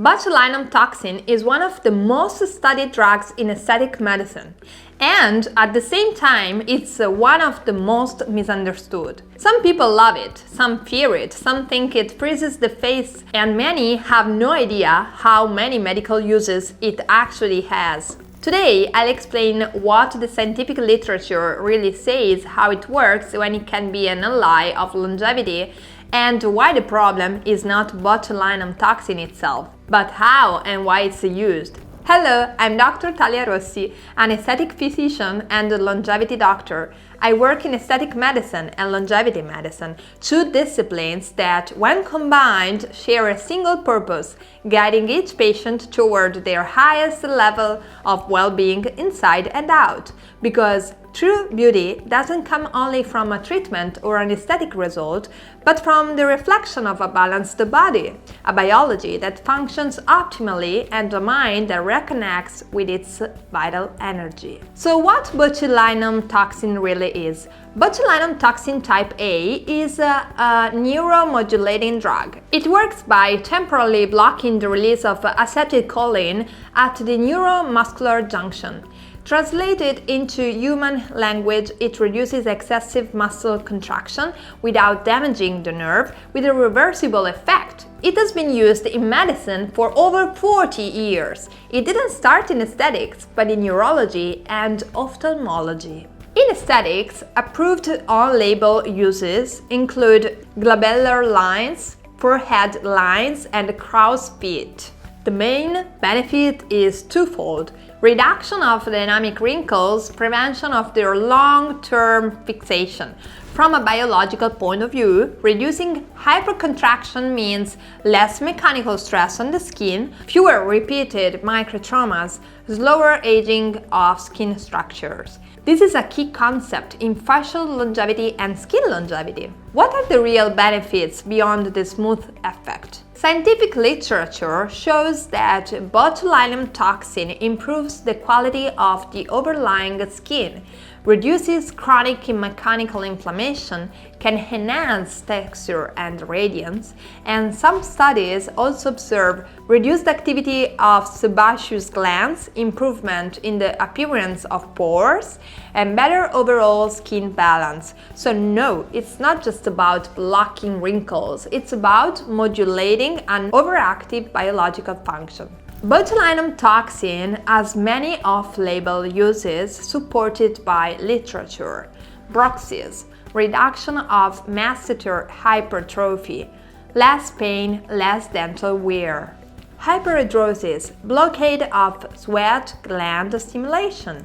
Botulinum toxin is one of the most studied drugs in aesthetic medicine, and at the same time, it's one of the most misunderstood. Some people love it, some fear it, some think it freezes the face, and many have no idea how many medical uses it actually has. Today, I'll explain what the scientific literature really says, how it works when it can be an ally of longevity, and why the problem is not botulinum toxin itself, but how and why it's used. Hello, I'm Dr. Talia Rossi, an aesthetic physician and a longevity doctor. I work in aesthetic medicine and longevity medicine, two disciplines that, when combined, share a single purpose, guiding each patient toward their highest level of well-being inside and out. Because true beauty doesn't come only from a treatment or an aesthetic result, but from the reflection of a balanced body, a biology that functions optimally, and a mind that reconnects with its vital energy. So what botulinum toxin really is? Botulinum toxin type A is a neuromodulating drug. It works by temporarily blocking the release of acetylcholine at the neuromuscular junction. Translated into human language, it reduces excessive muscle contraction without damaging the nerve, with a reversible effect. It has been used in medicine for over 40 years. It didn't start in aesthetics, but in neurology and ophthalmology. In aesthetics, approved on-label uses include glabellar lines, forehead lines, and crow's feet. The main benefit is twofold: reduction of dynamic wrinkles, prevention of their long-term fixation. From a biological point of view, reducing hypercontraction means less mechanical stress on the skin, fewer repeated microtraumas, slower aging of skin structures. This is a key concept in facial longevity and skin longevity. What are the real benefits beyond the smooth effect? Scientific literature shows that botulinum toxin improves the quality of the overlying skin, reduces chronic mechanical inflammation, can enhance texture and radiance, and some studies also observe reduced activity of sebaceous glands, improvement in the appearance of pores, and better overall skin balance. So no, it's not just about blocking wrinkles, it's about modulating an overactive biological function. Botulinum toxin has many off-label uses supported by literature: bruxism, reduction of masseter hypertrophy, less pain, less dental wear; hyperhidrosis, blockade of sweat gland stimulation;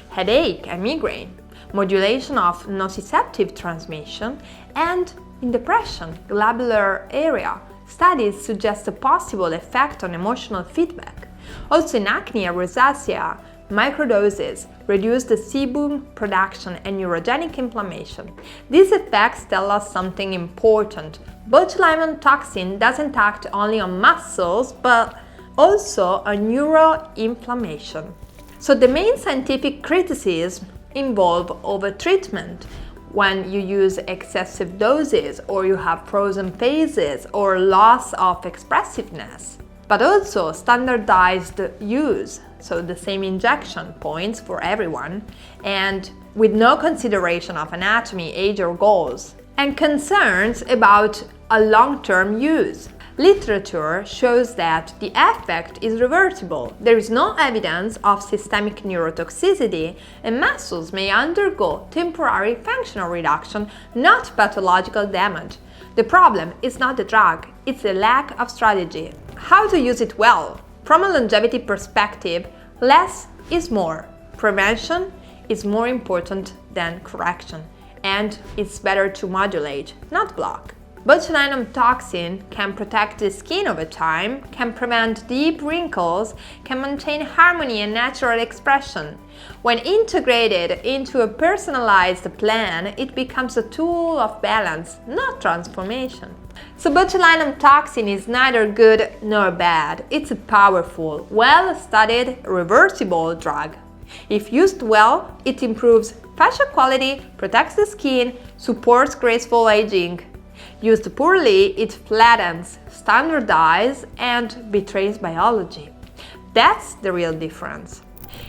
headache and migraine, modulation of nociceptive transmission; and in depression, glabellar area, studies suggest a possible effect on emotional feedback. Also in acne and rosacea, microdoses reduce the sebum production and neurogenic inflammation. These effects tell us something important. Botulinum toxin doesn't act only on muscles, but also on neuroinflammation. So the main scientific criticisms involve overtreatment, when you use excessive doses, or you have frozen phases, or loss of expressiveness. But also standardized use, so the same injection points for everyone, and with no consideration of anatomy, age, or goals, and concerns about a long-term use. Literature shows that the effect is reversible. There is no evidence of systemic neurotoxicity, and muscles may undergo temporary functional reduction, not pathological damage. The problem is not the drug, it's the lack of strategy. How to use it well? From a longevity perspective, less is more. Prevention is more important than correction, and it's better to modulate, not block. Botulinum toxin can protect the skin over time, can prevent deep wrinkles, can maintain harmony and natural expression. When integrated into a personalized plan, it becomes a tool of balance, not transformation. So botulinum toxin is neither good nor bad. It's a powerful, well-studied, reversible drug. If used well, it improves facial quality, protects the skin, supports graceful aging. Used poorly, it flattens, standardizes, and betrays biology. That's the real difference.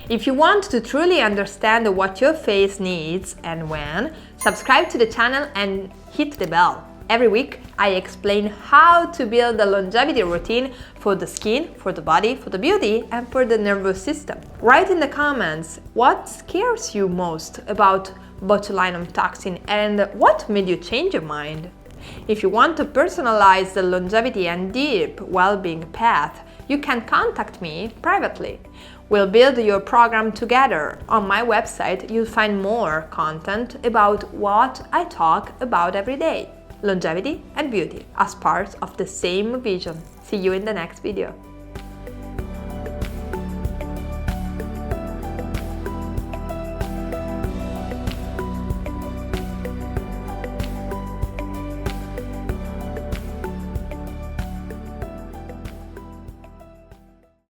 If you want to truly understand what your face needs and when, subscribe to the channel and hit the bell. Every week, I explain how to build a longevity routine for the skin, for the body, for the beauty, and for the nervous system. Write in the comments what scares you most about botulinum toxin and what made you change your mind. If you want to personalize the longevity and deep well-being path, you can contact me privately. We'll build your program together. On my website, you'll find more content about what I talk about every day. Longevity and beauty as part of the same vision. See you in the next video.